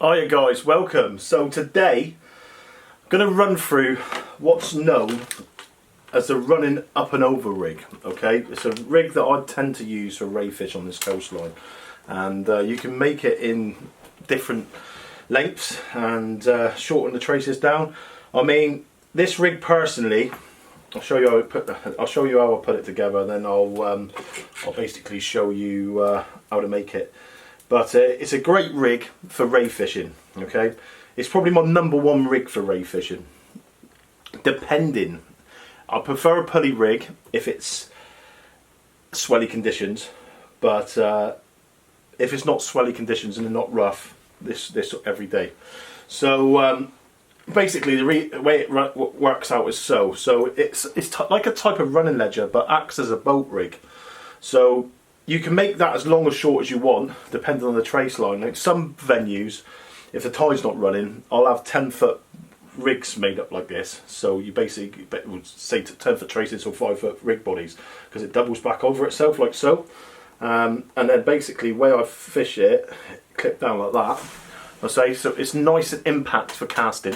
Hiya guys, welcome. So today I'm going to run through what's known as the running up and over rig. Okay, it's a rig that I tend to use for ray fish on this coastline, and you can make it in different lengths and shorten the traces down. I mean, this rig personally, I'll show you how I put it together, and then I'll basically show you how to make it. But it's a great rig for ray fishing, okay? It's probably my #1 rig for ray fishing. Depending, I prefer a pulley rig if it's swelly conditions, but if it's not swelly conditions and they're not rough, this every day. So basically the way it works out is so it's like a type of running ledger, but acts as a boat rig. So you can make that as long or short as you want, depending on the trace line. Like some venues, if the tide's not running, I'll have 10-foot rigs made up like this. So you basically would say 10-foot traces or 5-foot rig bodies, because it doubles back over itself like so. And then basically, the way I fish it, clip down like that. I say so it's nice and impact for casting,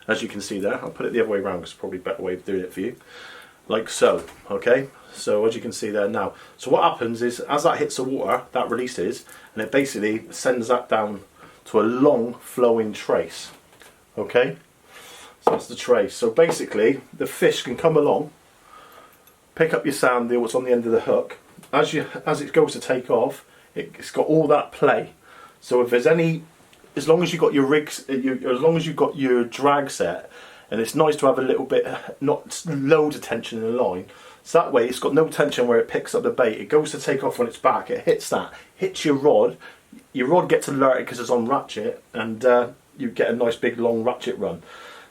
as you can see there. I'll put it the other way around because it's probably a better way of doing it for you, like so. Okay. So as you can see there now, so what happens is as that hits the water, that releases, and it basically sends that down to a long flowing trace. Okay, so that's the trace. So basically the fish can come along, pick up your sand deal, what's on the end of the hook. As it goes to take off, it's got all that play. So if there's any, as long as you've got your rigs, as long as you've got your drag set, and it's nice to have a little bit, not loads of tension in the line. So that way it's got no tension where it picks up the bait. It goes to take off on its back, it hits your rod gets alerted because it's on ratchet, and you get a nice big long ratchet run.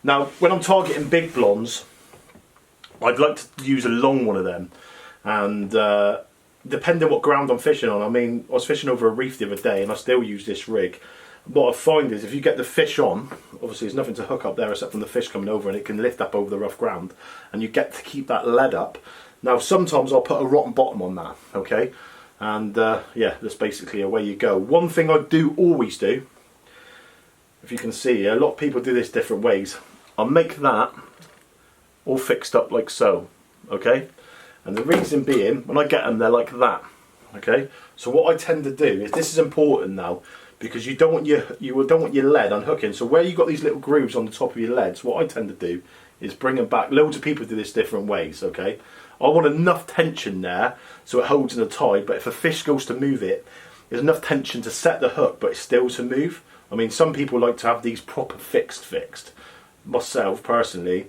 Now when I'm targeting big blondes, I'd like to use a long one of them, and depending on what ground I'm fishing on. I mean, I was fishing over a reef the other day and I still use this rig. What I find is if you get the fish on, obviously there's nothing to hook up there except from the fish coming over, and it can lift up over the rough ground, and you get to keep that lead up. Now sometimes I'll put a rotten bottom on that, okay, and yeah, that's basically away you go. One thing I do always do, if you can see, a lot of people do this different ways. I'll make that all fixed up like so, okay, and the reason being, when I get them, they're like that, okay. So what I tend to do is, this is important now, because you don't want your lead unhooking. So where you've got these little grooves on the top of your leads, what I tend to do is bring them back. Loads of people do this different ways, okay. I want enough tension there so it holds in the tide, but if a fish goes to move it, there's enough tension to set the hook but it's still to move. I mean, some people like to have these proper fixed. Myself personally,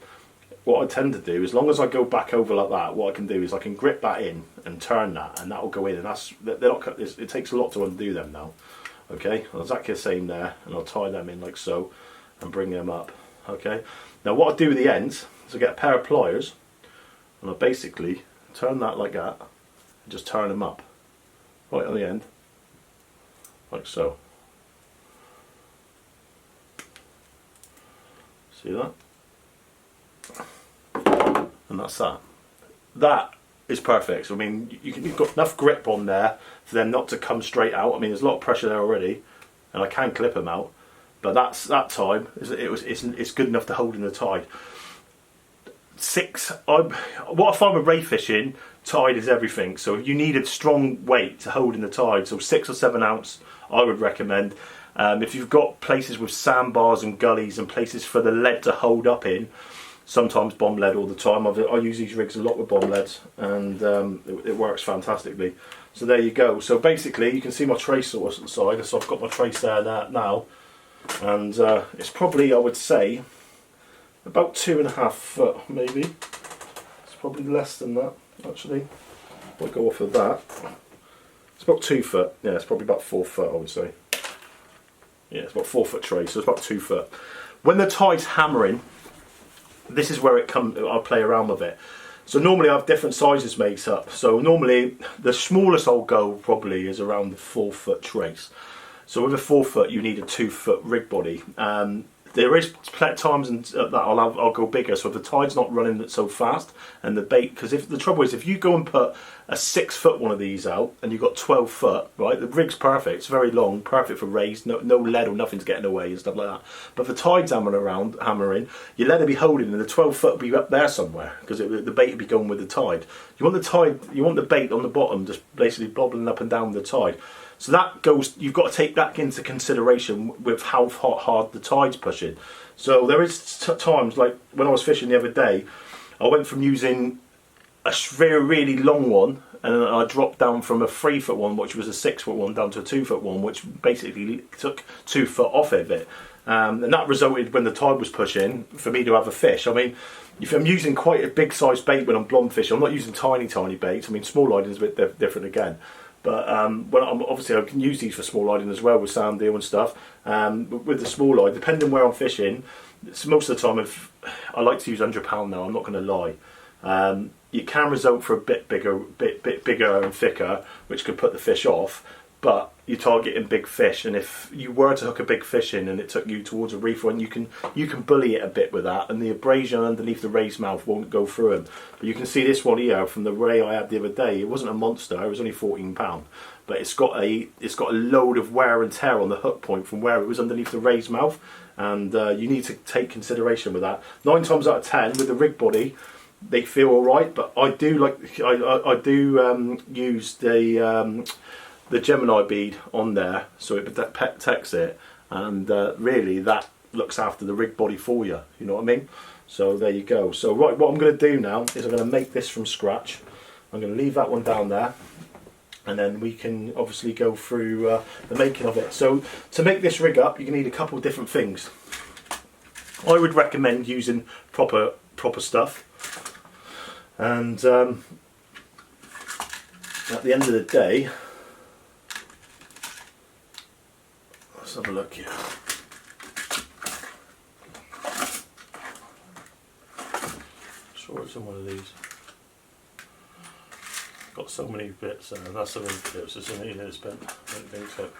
what I tend to do, as long as I go back over like that, what I can do is I can grip that in and turn that, and that will go in, and it takes a lot to undo them now. Okay, exactly the same there, and I'll tie them in like so and bring them up. Okay, now what I do with the ends is I get a pair of pliers and I basically turn that like that and just turn them up right on the end like so. See that? And that's that. That is perfect. So, I mean, you've got enough grip on there for them not to come straight out. I mean, there's a lot of pressure there already, and I can clip them out. But that time it's good enough to hold in the tide. What I find with ray fishing, tide is everything. So if you need a strong weight to hold in the tide, so 6 or 7 ounce, I would recommend. If you've got places with sandbars and gullies and places for the lead to hold up in, sometimes bomb lead all the time. I use these rigs a lot with bomb leads, and it works fantastically. So there you go. So basically you can see my trace source at the side, so I've got my trace there now, and it's probably, I would say, about 2.5 foot maybe. It's probably less than that actually. I'll go off of that. It's about 2 foot. Yeah, it's probably about 4 foot, I would say. Yeah, it's about 4 foot trace, so it's about 2 foot. When the tide's hammering, this is where I'll play around with it. So normally I have different sizes made up. So normally the smallest I'll go probably is around the 4 foot trace. So with a 4 foot you need a 2 foot rig body. There is times that I'll go bigger. So if the tide's not running so fast and the bait, because if the trouble is if you go and put a 6 foot one of these out and you've got 12 foot, right? The rig's perfect, it's very long, perfect for raised, no lead or nothing's getting away and stuff like that. But for tides hammering, your lead will be holding and the 12 foot will be up there somewhere because the bait will be going with the tide. You want the bait on the bottom just basically bobbling up and down with the tide. So that goes, you've got to take that into consideration with how hard the tide's pushing. So there is times, like when I was fishing the other day, I went from using a really long one, and then I dropped down from a 3 foot one, which was a 6 foot one, down to a 2 foot one, which basically took 2 foot off of it. And that resulted, when the tide was pushing, for me to have a fish. I mean, if I'm using quite a big size bait when I'm blonde fishing, I'm not using tiny baits. I mean, small line is a bit different again. But when obviously I can use these for small lining as well with sand deal and stuff. But with the small line, depending on where I'm fishing, most of the time I like to use £100 now. I'm not going to lie. You can result for a bit bigger and thicker, which could put the fish off. But you're targeting big fish, and if you were to hook a big fish in and it took you towards a reef one, you can bully it a bit with that, and the abrasion underneath the raised mouth won't go through them. But you can see this one here from the ray I had the other day. It wasn't a monster; it was only £14, but it's got a load of wear and tear on the hook point from where it was underneath the raised mouth, and you need to take consideration with that. 9 times out of 10 with the rig body, they feel all right, but I do use the Gemini bead on there so it protects it, and really that looks after the rig body for you, you know what I mean? So there you go. So right, what I'm going to do now is I'm going to make this from scratch. I'm going to leave that one down there, and then we can obviously go through the making of it. So to make this rig up, you're going to need a couple of different things. I would recommend using proper stuff, and at the end of the day, let's have a look here. Sure it's in one of these. Got so many bits there, and that's the ring clips. It's in here, it's bent. Ring clip.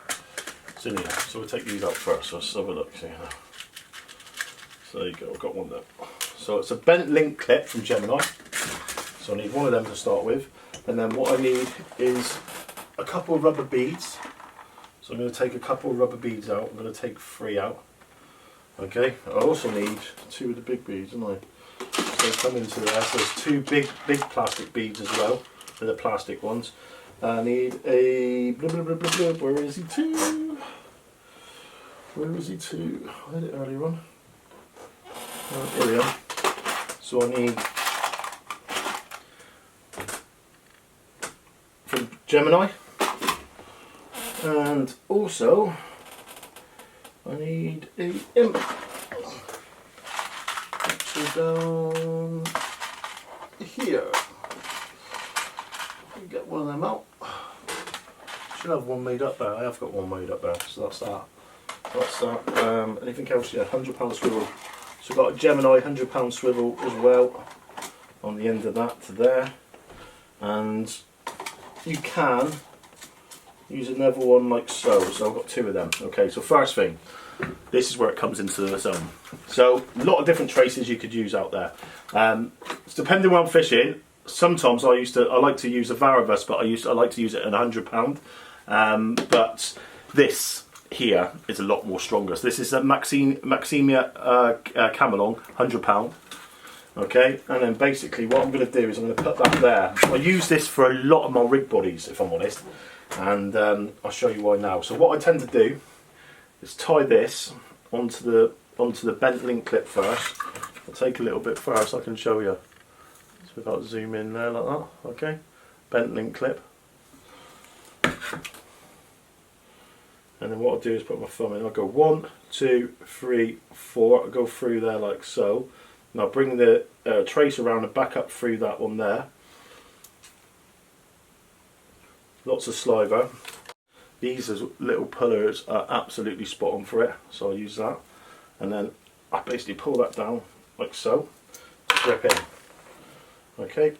It's in here. So we'll take these out first. Let's have a look. See now. So there you go, I've got one there. So it's a bent link clip from Gemini. So I need one of them to start with. And then what I need is a couple of rubber beads. So I'm going to take a couple of rubber beads out. I'm going to take 3 out. Okay. I also need 2 of the big beads, don't I? So come into there. So there's 2 big plastic beads as well. They're the plastic ones. I need a where is he to? Where is he to? I had it earlier on. Here we are. So I need from Gemini. And also, I need a imp, which is down here. Get one of them out. Should have one made up there. I have got one made up there, so that's that. That's that. Anything else? Yeah, £100 swivel. So I've got a Gemini £100 swivel as well on the end of that to there, and you can use another one like so. So I've got 2 of them. Okay, so first thing, this is where it comes into the zone. So a lot of different traces you could use out there. It's depending where I'm fishing. Sometimes I like to use a Varavus, but I like to use it in £100. But this here is a lot more stronger. So this is a Maximia Camelon £100. Okay, and then basically what I'm going to do is I'm going to put that there. I use this for a lot of my rig bodies, if I'm honest, and I'll show you why now. So what I tend to do is tie this onto the bent link clip first. I'll take a little bit first so I can show you. So if I zoom in there like that, okay, bent link clip. And then what I'll do is put my thumb in. I'll go 1, 2, 3, 4. I'll go through there like so. And I'll bring the trace around and back up through that one there. Lots of sliver. These as little pullers are absolutely spot on for it, so I'll use that. And then I basically pull that down like so to grip in. Okay,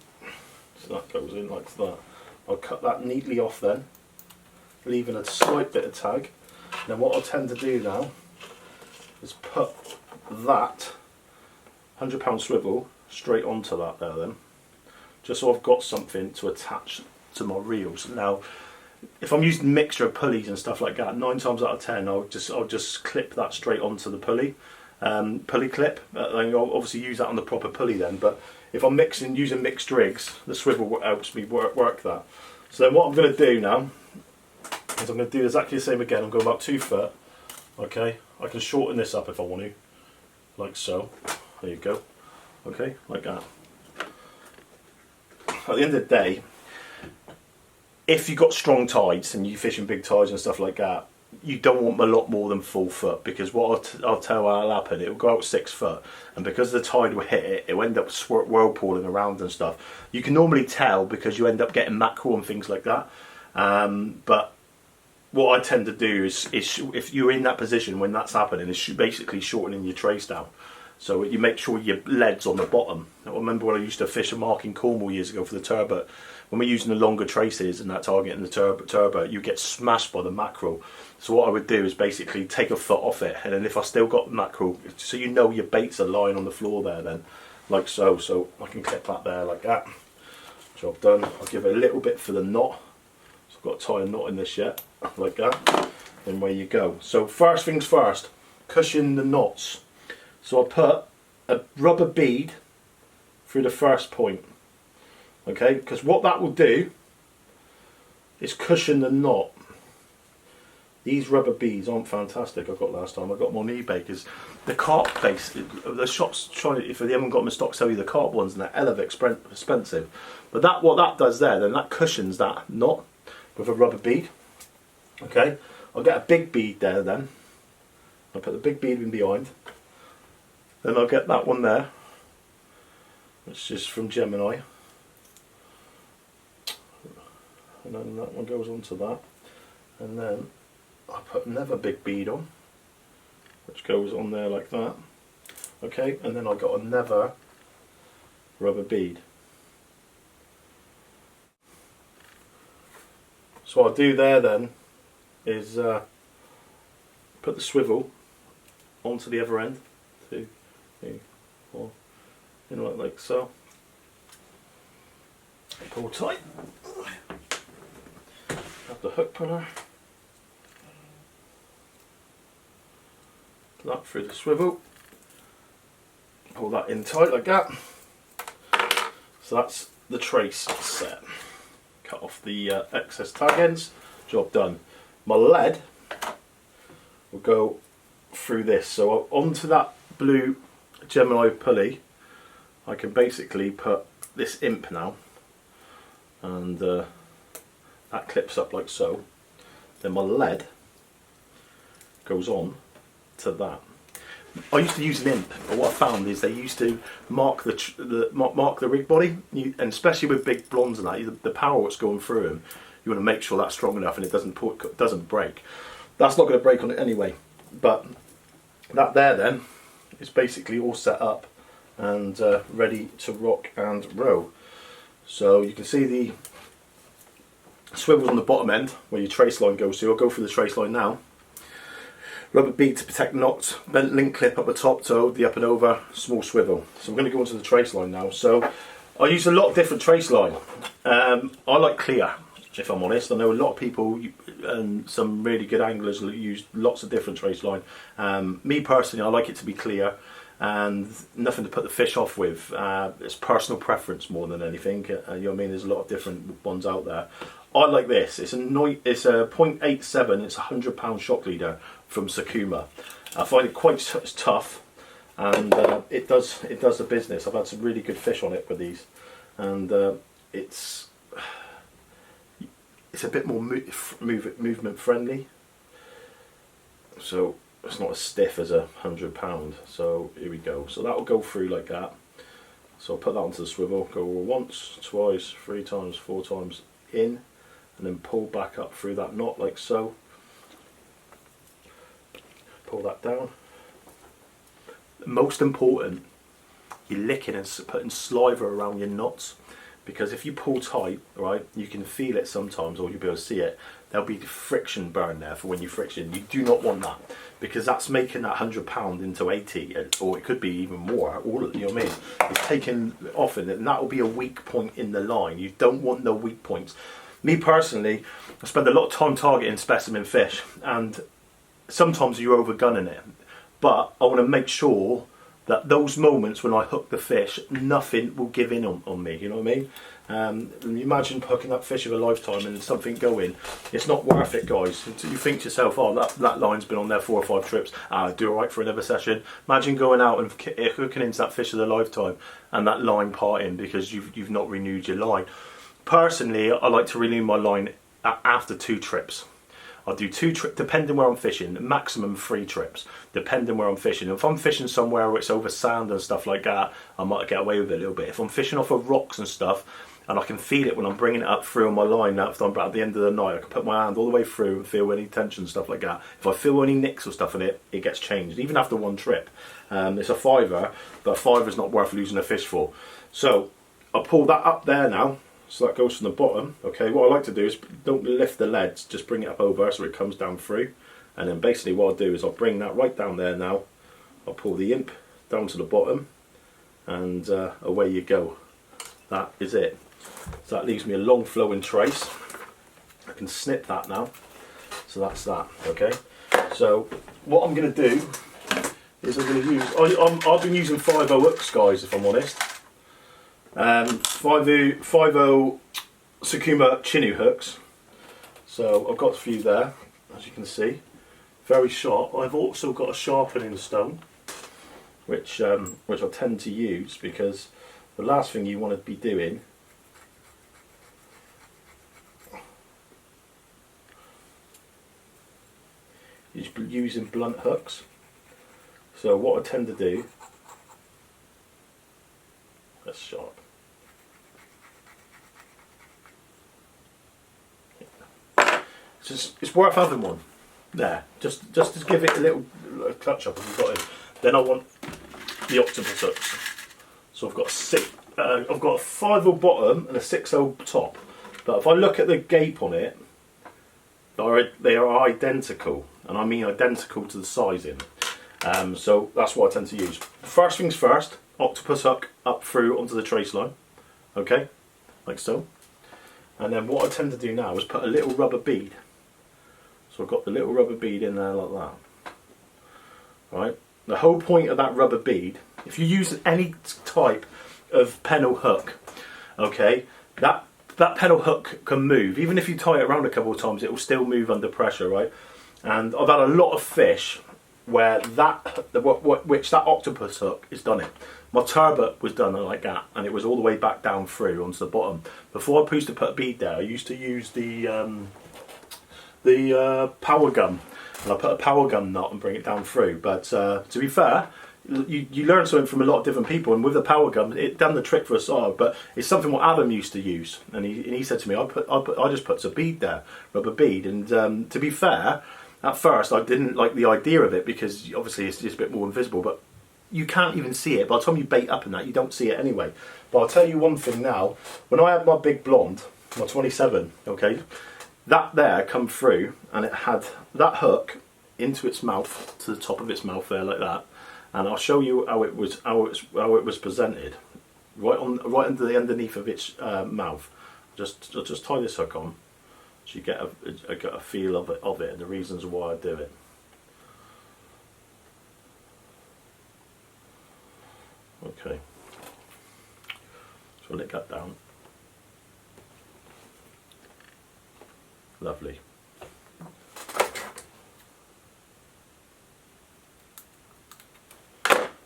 so that goes in like that. I'll cut that neatly off then, leaving a slight bit of tag. And then what I'll tend to do now is put that £100 swivel straight onto that there then, just so I've got something to attach to my reels. Now, if I'm using a mixture of pulleys and stuff like that, 9 times out of 10 I'll just clip that straight onto the pulley clip. I'll obviously use that on the proper pulley then, but if I'm using mixed rigs, the swivel helps me work that. So then what I'm going to do now is I'm going to do exactly the same again. I'm going about 2 foot. Okay, I can shorten this up if I want to, like so. There you go. Okay, like that. At the end of the day, if you've got strong tides and you fish in big tides and stuff like that, you don't want a lot more than 4 foot, because what I'll tell you what'll happen, it will go out 6 foot, and because the tide will hit it, it will end up whirlpooling around and stuff. You can normally tell because you end up getting mackerel and things like that. But what I tend to do is if you're in that position when that's happening, is basically shortening your trace down. So you make sure your lead's on the bottom. I remember when I used to fish a mark in Cornwall years ago for the turbot. When we're using the longer traces and that target in the turbot, you get smashed by the mackerel. So what I would do is basically take a foot off it, and then if I still got mackerel, so you know your baits are lying on the floor there then, like so. So I can clip that there like that. Job done. I'll give it a little bit for the knot. So I've got to tie a knot in this yet, like that. Then away you go. So first things first, cushion the knots. So I put a rubber bead through the first point. Okay, because what that will do is cushion the knot. These rubber beads aren't fantastic. I got last time. I got them on eBay because the carp base, the shops trying to, if they haven't got them in stock, sell you the carp ones, and they're hell of expensive. But that, what that does there, then that cushions that knot with a rubber bead. Okay, I'll get a big bead there then. I'll put the big bead in behind. Then I'll get that one there, which is from Gemini. And then that one goes onto that. And then I put another big bead on, which goes on there like that. Okay, and then I got another rubber bead. So what I'll do there then is put the swivel onto the other end. 2, 3, 4, like so. Pull tight. Have the hook puller. Put that through the swivel. Pull that in tight like that. So that's the trace set. Cut off the excess tag ends. Job done. My lead will go through this. So onto that blue Gemini pulley, I can basically put this imp now, and that clips up like so. Then my lead goes on to that. I used to use an imp, but what I found is they used to mark the rig body, and especially with big blondes and that, the power that's going through them, you want to make sure that's strong enough and it doesn't break. That's not going to break on it anyway. But that there then is basically all set up and ready to rock and roll. So you can see the swivels on the bottom end where your trace line goes to. I'll go through the trace line now. Rubber bead to protect knots, bent link clip up the top to hold the up and over, small swivel. So I'm going to go into the trace line now. So I use a lot of different trace line. I like clear, if I'm honest. I know a lot of people and some really good anglers use lots of different trace line. Me personally, I like it to be clear and nothing to put the fish off with. It's personal preference more than anything. You know what I mean? There's a lot of different ones out there. I like this. It's a 0.87. It's a £100 shock leader from Sakuma. I find it quite tough, and it does the business. I've had some really good fish on it with these, and it's a bit more movement friendly. So it's not as stiff as a £100. So here we go. So that will go through like that. So I'll put that onto the swivel. Go once, twice, 3 times, 4 times in, and then pull back up through that knot like so. Pull that down. Most important, you're licking and putting saliva around your knots, because if you pull tight, right, you can feel it sometimes, or you'll be able to see it. There'll be friction burn there for when you friction. You do not want that, because that's making that £100 into 80, or it could be even more. All of, you know what I mean? It's taking off in it, and that will be a weak point in the line. You don't want no weak points. Me personally, I spend a lot of time targeting specimen fish, and sometimes you're overgunning it. But I want to make sure that those moments when I hook the fish, nothing will give in on me, you know what I mean? Imagine hooking up fish of a lifetime and something going. It's not worth it, guys. You think to yourself, oh, that line's been on there 4 or 5 trips, I'll do alright for another session. Imagine going out and hooking into that fish of the lifetime and that line parting because you've not renewed your line. Personally, I like to renew my line after 2 trips. I'll do 2 trips, depending where I'm fishing, maximum 3 trips, depending where I'm fishing. If I'm fishing somewhere where it's over sand and stuff like that, I might get away with it a little bit. If I'm fishing off of rocks and stuff, and I can feel it when I'm bringing it up through on my line, after I'm at the end of the night, I can put my hand all the way through and feel any tension and stuff like that. If I feel any nicks or stuff in it, it gets changed, even after 1 trip. It's a £5, but a £5 is not worth losing a fish for. So I'll pull that up there now. So that goes from the bottom. Okay, what I like to do is don't lift the leads, just bring it up over so it comes down through. And then basically what I'll do is I'll bring that right down there now. I'll pull the imp down to the bottom, and away you go. That is it. So that leaves me a long flowing trace. I can snip that now. So that's that, okay? So what I'm going to do is I'm going to use, I've been using 5/0 hooks, guys, if I'm honest. 5/0 Sakuma Chinu hooks. So I've got a few there, as you can see, very sharp. I've also got a sharpening stone, which I tend to use because the last thing you want to be doing is using blunt hooks. So what I tend to do, that's sharp. It's worth having one there, just to give it a little clutch up if you've got it. Then I want the octopus hooks. So I've got I've got a 5/0 bottom and a 6/0 top. But if I look at the gape on it, they are identical, and I mean identical to the sizing. So that's what I tend to use. First things first, octopus hook up through onto the trace line, okay, like so. And then what I tend to do now is put a little rubber bead. So I've got the little rubber bead in there like that. Right. The whole point of that rubber bead, if you use any type of pennel hook, okay, that pennel hook can move. Even if you tie it around a couple of times, it will still move under pressure, right? And I've had a lot of fish where which that octopus hook is done it. My turbot was done like that, and it was all the way back down through onto the bottom. Before I used to put a bead there, I used to use the power gun, and I put a power gun knot and bring it down through. But to be fair, you learn something from a lot of different people, and with the power gun, it done the trick for us all. But it's something what Adam used to use, and he said to me, I just put a bead there, rubber bead. And to be fair, at first I didn't like the idea of it because obviously it's just a bit more invisible, but you can't even see it. By the time you bait up in that, you don't see it anyway. But I'll tell you one thing now, when I had my big blonde, my 27, okay, that there come through, and it had that hook into its mouth, to the top of its mouth there like that. And I'll show you how it was presented, right under the underneath of its mouth. I'll just tie this hook on, so you get a feel of it and the reasons why I do it. Okay, so let that down. Lovely.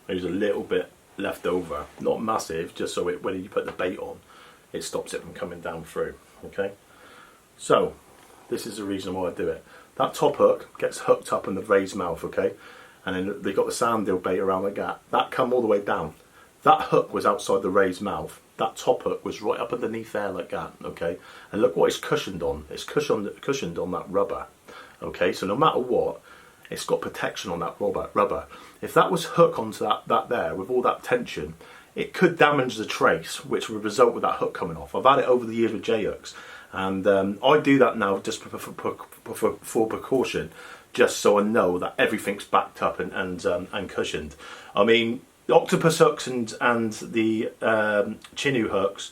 There's a little bit left over, not massive, just so when you put the bait on, it stops it from coming down through. Okay, so this is the reason why I do it. That top hook gets hooked up in the raised mouth, okay, and then they got the sand deal bait around like that. That come all the way down. That hook was outside the raised mouth. That top hook was right up underneath there like that, okay. And look what it's cushioned on. It's cushioned on that rubber, okay. So no matter what, it's got protection on that rubber. If that was hooked onto that there with all that tension, it could damage the trace, which would result with that hook coming off. I've had it over the years with J hooks, and I do that now just for precaution, just so I know that everything's backed up and cushioned. I mean, the octopus hooks and the Chinu hooks,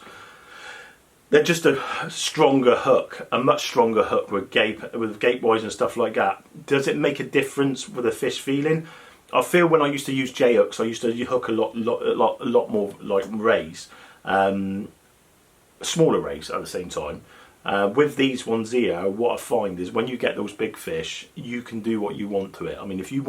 they're just a stronger hook, a much stronger hook with gape wise and stuff like that. Does it make a difference with the fish feeling? I feel when I used to use J hooks, I used to hook a lot more like rays, smaller rays at the same time. With these ones here, what I find is when you get those big fish, you can do what you want to it. I mean, if you've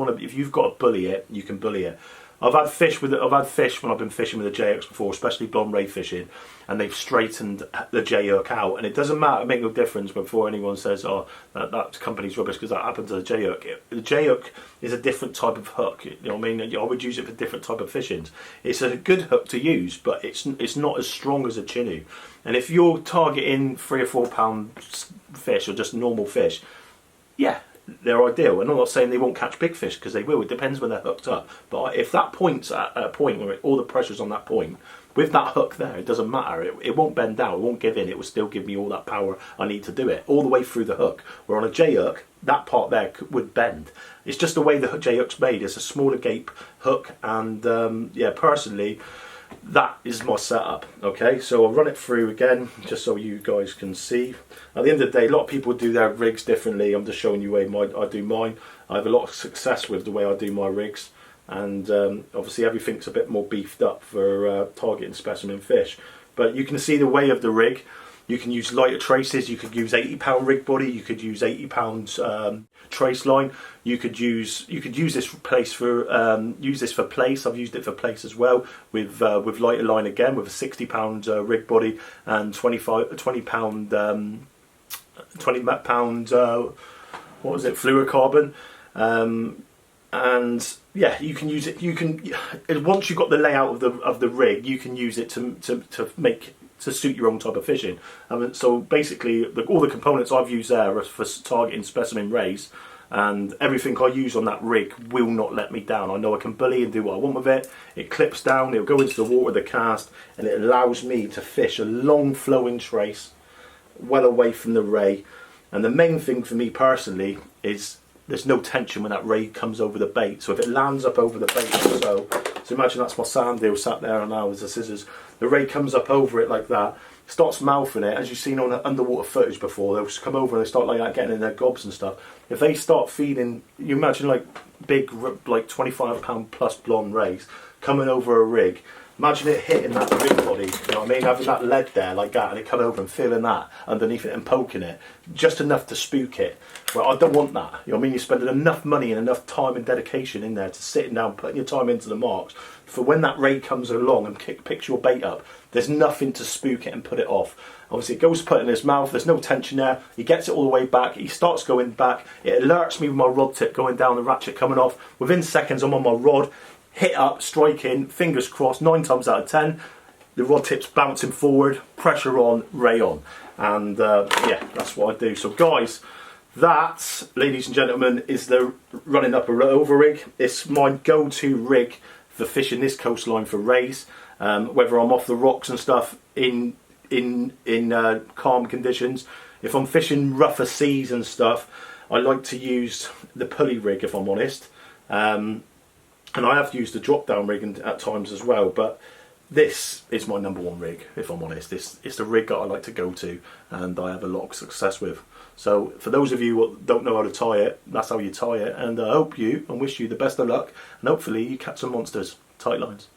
got to bully it, you can bully it. I've had fish when I've been fishing with the J hooks before, especially blonde ray fishing, and they've straightened the J hook out, and it doesn't matter, make no difference before anyone says, "Oh, that company's rubbish," because that happened to the J hook. The J hook is a different type of hook. You know what I mean? I would use it for different type of fishings. It's a good hook to use, but it's not as strong as a Chinook. And if you're targeting 3 or 4 pound fish or just normal fish, yeah, they're ideal. And I'm not saying they won't catch big fish, because they will. It depends when they're hooked up. But if that point's at a point where all the pressure's on that point, with that hook there, it doesn't matter. It won't bend down. It won't give in. It will still give me all that power I need to do it, all the way through the hook. Where on a J hook, that part there would bend. It's just the way the J hook's made. It's a smaller gape hook, and yeah, personally, that is my setup. Okay, so I'll run it through again just so you guys can see. At the end of the day, a lot of people do their rigs differently. I'm just showing you the way I do mine. I have a lot of success with the way I do my rigs, and obviously everything's a bit more beefed up for targeting specimen fish. But you can see the way of the rig. You can use lighter traces. You could use 80-pound rig body. You could use 80-pound trace line. You could use this for place I've used it for place as well with lighter line again, with a 60-pound rig body and 20 pound what was it, fluorocarbon. And yeah, you can use it. You can, once you've got the layout of the rig, you can use it to suit your own type of fishing. So basically, all the components I've used there are for targeting specimen rays, and everything I use on that rig will not let me down. I know I can bully and do what I want with it. It clips down, it'll go into the water, the cast, and it allows me to fish a long flowing trace well away from the ray. And the main thing for me personally is there's no tension when that ray comes over the bait. So if it lands up over the bait, so imagine that's my sand eel sat there and now with the scissors. The ray comes up over it like that, starts mouthing it, as you've seen on the underwater footage before. They'll just come over and they start like that, getting in their gobs and stuff. If they start feeding, you imagine like big, like 25-pound plus blonde rays coming over a rig. Imagine it hitting that rig body, you know what I mean? Having that lead there like that, and it coming over and feeling that underneath it and poking it, just enough to spook it. Well, I don't want that. You know what I mean? You're spending enough money and enough time and dedication in there to sitting down, putting your time into the marks, for when that ray comes along and picks your bait up, there's nothing to spook it and put it off. Obviously, it goes to put it in his mouth, there's no tension there, he gets it all the way back, he starts going back, it alerts me with my rod tip going down, the ratchet coming off. Within seconds, I'm on my rod, hit up, strike in, fingers crossed, 9 times out of 10, the rod tip's bouncing forward, pressure on, ray on. And yeah, that's what I do. So guys, that, ladies and gentlemen, is the running up a over rig. It's my go-to rig for fishing this coastline for rays, whether I'm off the rocks and stuff in calm conditions. If I'm fishing rougher seas and stuff, I like to use the pulley rig, if I'm honest. And I have used the drop down rig at times as well, but this is my number one rig, if I'm honest. It's the rig that I like to go to and I have a lot of success with. So for those of you who don't know how to tie it, that's how you tie it. And I hope you and wish you the best of luck, and hopefully you catch some monsters. Tight lines.